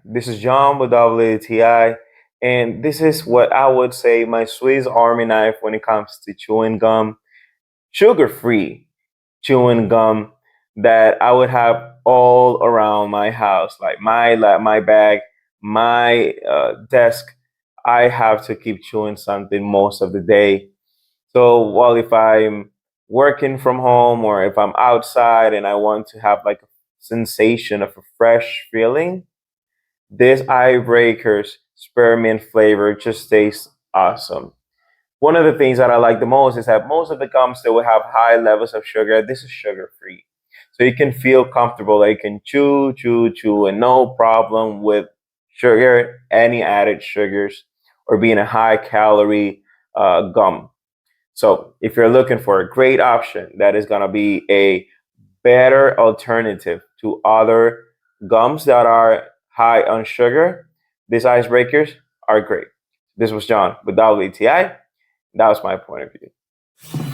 this is John with WTI, and this is what I would say my Swiss Army knife when it comes to chewing gum, sugar-free chewing gum that I would have all around my house, like my lap, my bag, my desk. I have to keep chewing something most of the day. So, while if I'm working from home or if I'm outside and I want to have like a sensation of a fresh feeling, this Icebreaker's spearmint flavor just tastes awesome. One of the things that I like the most is that most of the gums that will have high levels of sugar, this is sugar free. So you can feel comfortable, like you can chew, chew, chew, and no problem with sugar, any added sugars, or being a high calorie gum. So if you're looking for a great option that is going to be a better alternative to other gums that are high on sugar, these icebreakers are great. This was John with WTI. That was my point of view.